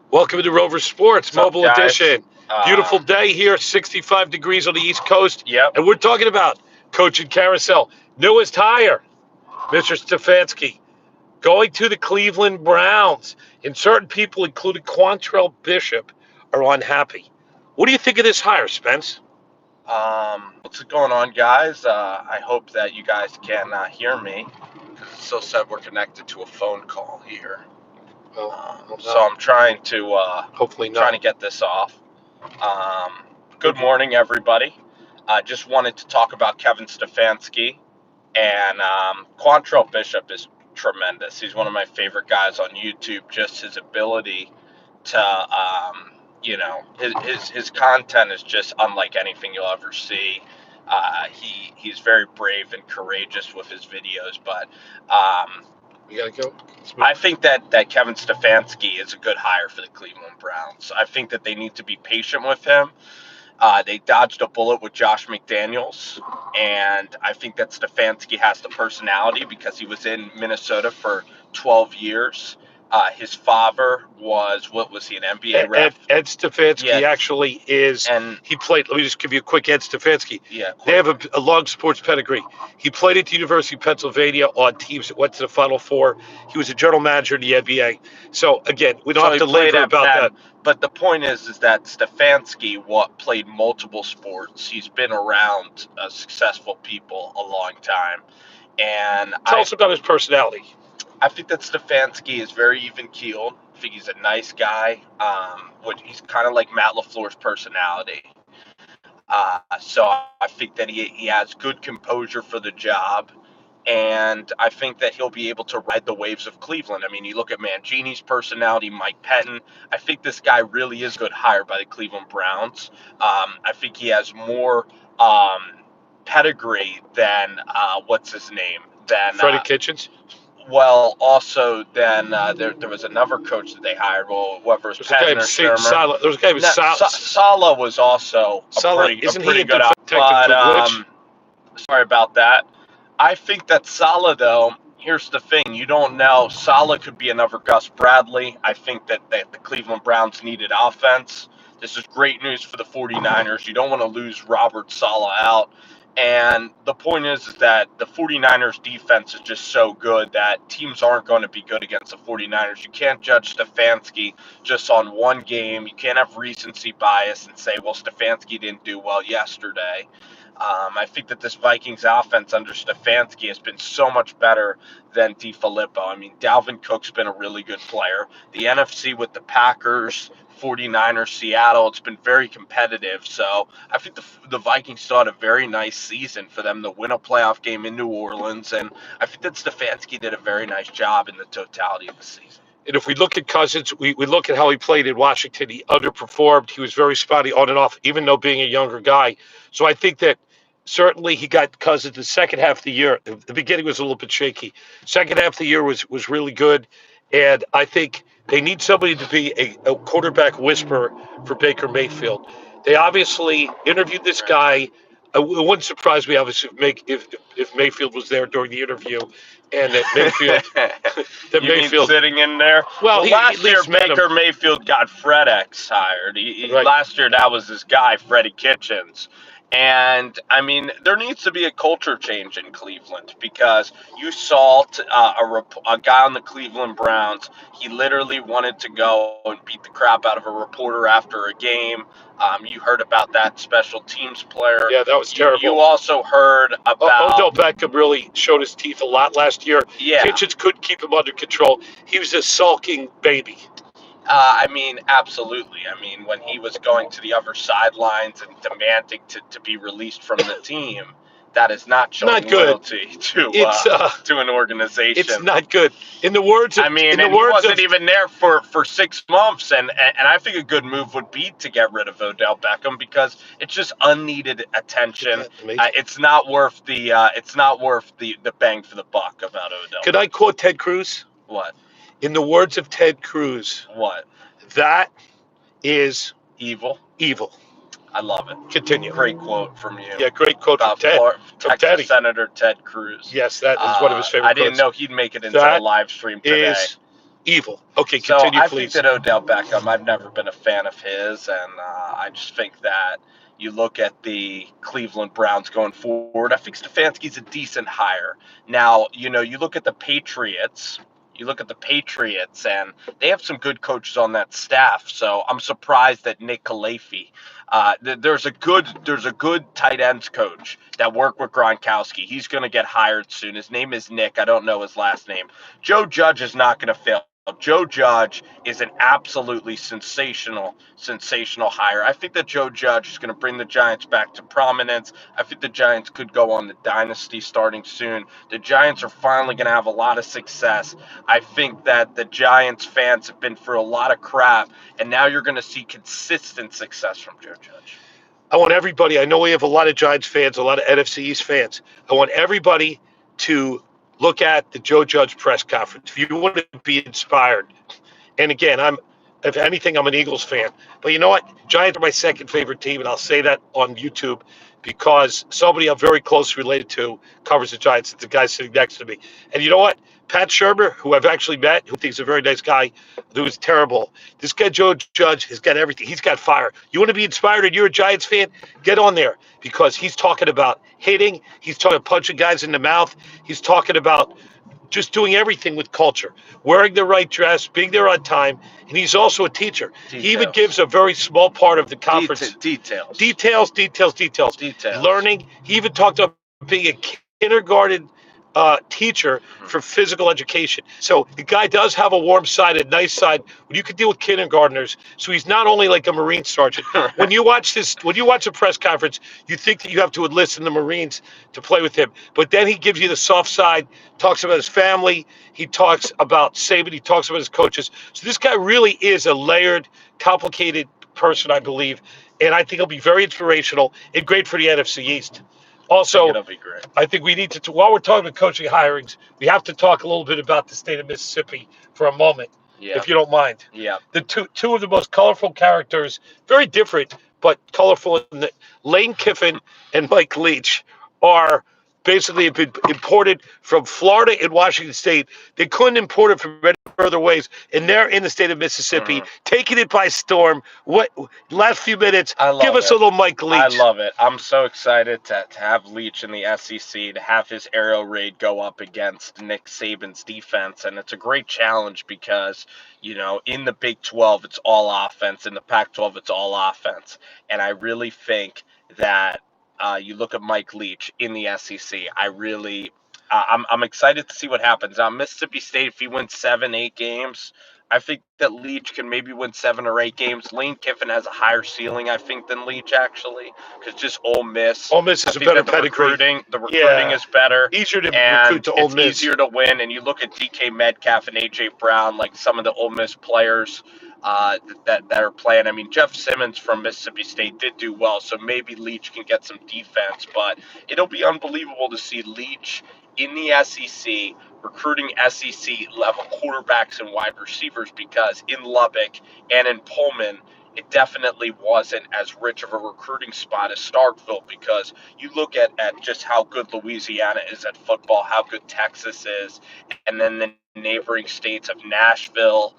Welcome to Rover Sports What's up, Mobile guys? Edition. Beautiful day here, 65 degrees on the East Coast. Yep. And we're talking about coaching carousel. Newest hire, Mr. Stefanski, going to the Cleveland Browns. And certain people, including Quantrell Bishop, are unhappy. What do you think of this hire, Spence? What's going on, guys? I hope that you guys can hear me, because it still said we're connected to a phone call here. So I'm trying to Hopefully not. trying to get this off. Good morning, everybody. I just wanted to talk about Kevin Stefanski, and Quantrell Bishop is tremendous. He's one of my favorite guys on YouTube. Just his ability to his content is just unlike anything you'll ever see. He's very brave and courageous with his videos, but We got to go. I think that Kevin Stefanski is a good hire for the Cleveland Browns. I think that they need to be patient with him. They dodged a bullet with Josh McDaniels, and I think that Stefanski has the personality because he was in Minnesota for 12 years. His father was, an NBA ref? Ed Stefanski Yes. actually is. And He played. Let me just give you a quick Ed Stefanski. yeah, They have a long sports pedigree. He played at the University of Pennsylvania on teams that went to the Final Four. He was a general manager in the NBA. So again, we don't have he to played labor at about Penn. that. But the point is that Stefanski played multiple sports. He's been around successful people a long time, and Tell us about his personality. I think that Stefanski is very even keeled. I think he's a nice guy. He's kind of like Matt LaFleur's personality. So I think that he has good composure for the job. And I think that he'll be able to ride the waves of Cleveland. I mean, you look at Mangini's personality, Mike Pettin. I think this guy really is a good hire by the Cleveland Browns. I think he has more pedigree than, what's his name? Than Freddie Kitchens. Well, also then there was another coach that they hired. Well, whoever was There's a guy Pettin named or Shermer. Sala. There's a guy named Sala. Sala was also Isn't pretty he good. technical glitch? Sorry about that. I think that Sala, though, here's the thing. You don't know. Sala could be another Gus Bradley. I think that the Cleveland Browns needed offense. This is great news for the 49ers. You don't want to lose Robert Sala out. And the point is that the 49ers defense is just so good that teams aren't going to be good against the 49ers. You can't judge Stefanski just on one game. You can't have recency bias and say, well, Stefanski didn't do well yesterday. I think that this Vikings offense under Stefanski has been so much better than DeFilippo. I mean, Dalvin Cook's been a really good player. The NFC with the Packers, 49ers, Seattle, it's been very competitive. So I think the Vikings still had a very nice season for them to win a playoff game in New Orleans. And I think that Stefanski did a very nice job in the totality of the season. And if we look at Cousins, we look at how he played in Washington. He underperformed. He was very spotty on and off, even though being a younger guy. So I think that certainly he got Cousins the second half of the year. The beginning was a little bit shaky. Second half of the year was really good. And I think they need somebody to be a quarterback whisperer for Baker Mayfield. They obviously interviewed this guy. It wouldn't surprise me, obviously, if Mayfield was there during the interview, and that Mayfield, Mean sitting in there. Well, last year Baker Mayfield got FredEx hired. Right. Last year that was his guy, Freddie Kitchens. And I mean, there needs to be a culture change in Cleveland, because you saw a guy on the Cleveland Browns. He literally wanted to go and beat the crap out of a reporter after a game. You heard about that special teams player. Yeah, that was terrible. You also heard about Odell Beckham really showed his teeth a lot last year. Yeah. Kitchens couldn't keep him under control. He was a sulking baby. I mean, absolutely. I mean, when he was going to the other sidelines and demanding to be released from the team, that is not showing loyalty to an organization. It's not good. In the words of, he wasn't even there for 6 months, and I think a good move would be to get rid of Odell Beckham, because it's just unneeded attention. It's not worth the bang for the buck about Odell. Could I quote Ted Cruz? What? In the words of Ted Cruz, what? That is evil. Evil. I love it. Continue. Great quote from you. Yeah, great quote from Ted. Texas Senator Ted Cruz. Yes, that is one of his favorite I didn't quotes. know he'd make it into the live stream today. Is Evil. Okay, So continue, I think please. that Odell Beckham, I've never been a fan of his, and I just think that you look at the Cleveland Browns going forward. I think Stefanski's a decent hire. Now, you look at the Patriots. You look at the Patriots, and they have some good coaches on that staff. So I'm surprised that Nick Khalifi. There's a good tight ends coach that worked with Gronkowski. He's going to get hired soon. His name is Nick. I don't know his last name. Joe Judge is not going to fail. Joe Judge is an absolutely sensational hire. I think that Joe Judge is going to bring the Giants back to prominence. I think the Giants could go on the dynasty starting soon. The Giants are finally going to have a lot of success. I think that the Giants fans have been through a lot of crap, and now you're going to see consistent success from Joe Judge. I want everybody, I know we have a lot of Giants fans, a lot of NFC East fans. I want everybody to look at the Joe Judge press conference. If you want to be inspired, and again, if anything, I'm an Eagles fan. But you know what? Giants are my second favorite team, and I'll say that on YouTube because somebody I'm very close related to covers the Giants. It's the guy sitting next to me. And you know what? Pat Shermer, who I've actually met, who thinks a very nice guy, who is terrible. This guy, Joe Judge, has got everything. He's got fire. You want to be inspired and you're a Giants fan? Get on there because he's talking about hitting. He's talking about punching guys in the mouth. He's talking about just doing everything with culture, wearing the right dress, being there on time, and he's also a teacher. Details. He even gives a very small part of the conference. Details. Learning. He even talked about being a kindergarten teacher for physical education. So the guy does have a warm side, a nice side when you can deal with kindergartners. So he's not only like a Marine sergeant. When you watch a press conference, you think that you have to enlist in the Marines to play with him. But then he gives you the soft side, talks about his family. He talks about Saban. He talks about his coaches. So this guy really is a layered, complicated person, I believe. And I think he'll be very inspirational and great for the NFC East. Also, it'll be great. I think we need to, while we're talking about coaching hirings, we have to talk a little bit about the state of Mississippi for a moment, if you don't mind. Yeah. The two of the most colorful characters, very different, but colorful. Lane Kiffin and Mike Leach are basically been imported from Florida and Washington State. They couldn't import it from any further ways, and they're in the state of Mississippi, taking it by storm. What last few minutes? Give us a little Mike Leach. I love it. I'm so excited to have Leach in the SEC, to have his aerial raid go up against Nick Saban's defense, and it's a great challenge because in the Big 12 it's all offense, in the Pac-12 it's all offense, and I really think that. You look at Mike Leach in the SEC. I'm excited to see what happens. Now, Mississippi State, if he wins 7-8 games, I think that Leach can maybe win 7 or 8 games. Lane Kiffin has a higher ceiling, I think, than Leach actually, because just Ole Miss. Ole Miss is a better pedigree. The recruiting is better. Easier to recruit to Ole Miss. It's easier to win. And you look at DK Metcalf and AJ Brown, like some of the Ole Miss players that are playing. I mean, Jeff Simmons from Mississippi State did do well, so maybe Leach can get some defense. But it'll be unbelievable to see Leach in the SEC recruiting SEC level quarterbacks and wide receivers, because in Lubbock and in Pullman, it definitely wasn't as rich of a recruiting spot as Starkville, because you look at just how good Louisiana is at football, how good Texas is, and then the neighboring states of Nashville,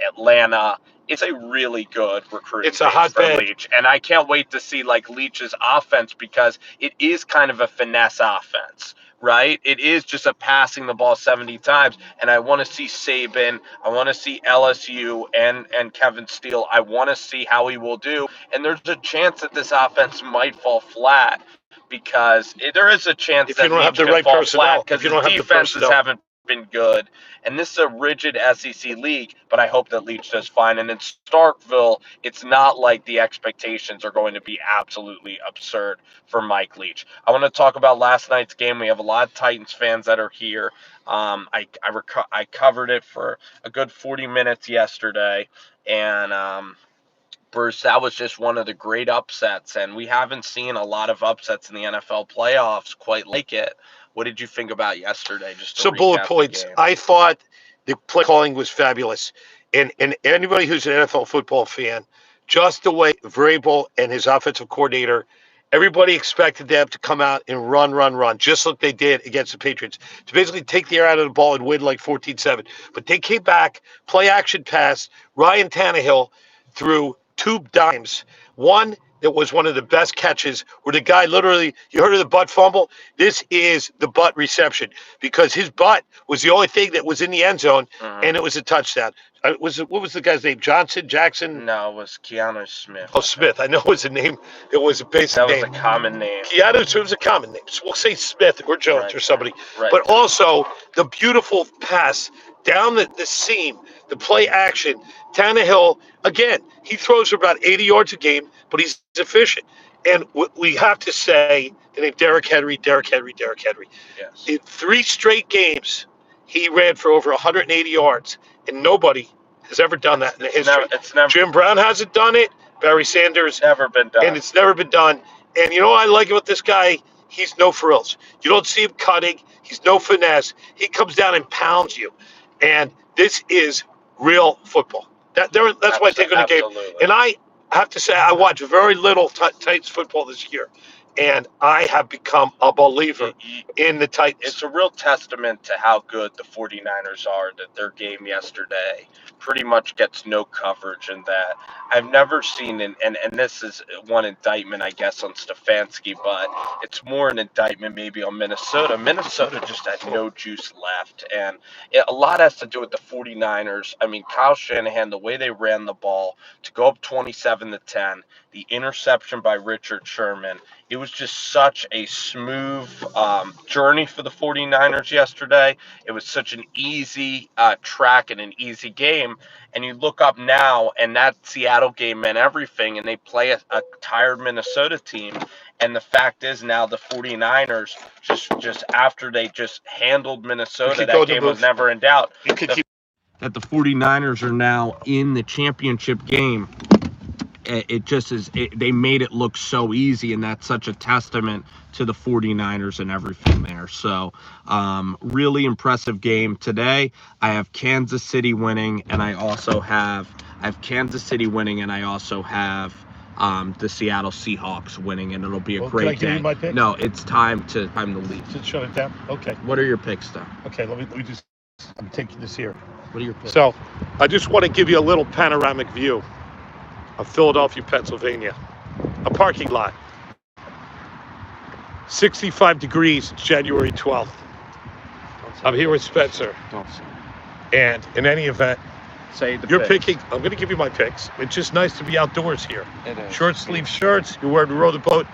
Atlanta. It's a really good recruiting It's a hotbed. Leach, and I can't wait to see Leach's offense, because it is kind of a finesse offense. Right? It is just a passing the ball 70 times. And I want to see Saban. I want to see LSU and Kevin Steele. I want to see how he will do. And there's a chance that this offense might fall flat, because there is a chance that you don't have the right personnel, because the defenses haven't been good. And this is a rigid SEC league, but I hope that Leach does fine. And in Starkville, it's not like the expectations are going to be absolutely absurd for Mike Leach. I want to talk about last night's game. We have a lot of Titans fans that are here. I covered it for a good 40 minutes yesterday, and Bruce, that was just one of the great upsets, and we haven't seen a lot of upsets in the NFL playoffs quite like it. What did you think about yesterday? Just to some bullet points. I thought the play calling was fabulous, and anybody who's an NFL football fan, just the way Vrabel and his offensive coordinator Everybody expected them to come out and run, just like they did against the Patriots, to basically take the air out of the ball and win like 14-7. But they came back, play action pass, Ryan Tannehill threw two dimes. One that was one of the best catches where the guy literally, you heard of the butt fumble? This is the butt reception because his butt was the only thing that was in the end zone, and it was a touchdown. What was the guy's name? Jackson? No, it was Keanu Smith. Oh, Smith. I know it was a name. It was a basic name. That was a common name. Keanu was a common name. So we'll say Smith or Jones or somebody. Right. But also the beautiful pass down the seam, the play action. Tannehill, again, he throws for about 80 yards a game, but he's efficient. And we have to say the name Derrick Henry. Yes. In 3 straight games, he ran for over 180 yards, and nobody has ever done that in the history. It's never. Jim Brown hasn't done it. Barry Sanders. Never been done. And it's never been done. And you know what I like about this guy? He's no frills. You don't see him cutting. He's no finesse. He comes down and pounds you. And this is real football. That's why I take on the game. And I have to say, I watch very little Titans football this year. And I have become a believer in the Titans. It's a real testament to how good the 49ers are that their game yesterday pretty much gets no coverage in that. I've never seen, and this is one indictment, I guess, on Stefanski, but it's more an indictment maybe on Minnesota. Minnesota just had no juice left, and a lot has to do with the 49ers. I mean, Kyle Shanahan, the way they ran the ball to go up 27-10, the interception by Richard Sherman, it was just such a smooth journey for the 49ers yesterday. It was such an easy track and an easy game. And you look up now, and that Seattle game meant everything, and they play a tired Minnesota team. And the fact is now the 49ers, just after they just handled Minnesota, that game was never in doubt. That the 49ers are now in the championship game. It just is, they made it look so easy, and that's such a testament to the 49ers and everything there. So really impressive game today. I have Kansas City winning, and I have Kansas City winning, and I also have the Seattle Seahawks winning, and it'll be a great day. Can I give you my pick? No, it's time to leave. Just shut it down. Okay. What are your picks, though? Okay, let me just. I'm taking this here. What are your picks? So, I just want to give you a little panoramic view of Philadelphia, Pennsylvania. A parking lot. 65 degrees, it's January 12th. I'm here with Spencer. And in any event, you're picking, I'm going to give you my picks. It's just nice to be outdoors here. It is. Short sleeve shirts, you're wearing to row the boat.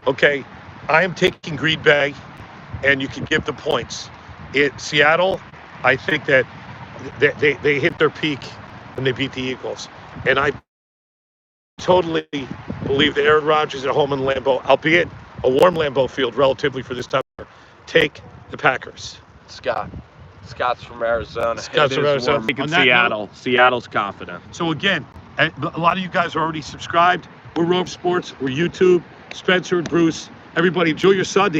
Okay, I am taking Green Bay, and you can give the points. Seattle, I think that they hit their peak when they beat the Eagles. And I totally believe that Aaron Rodgers at home in Lambeau, albeit a warm Lambeau field relatively for this time, take the Packers. Scott's from Arizona. Scott's from Arizona. Taking Seattle. Seattle's confident. So again, a lot of you guys are already subscribed. We're Rome Sports. We're YouTube. Spencer and Bruce. Everybody enjoy your Sunday.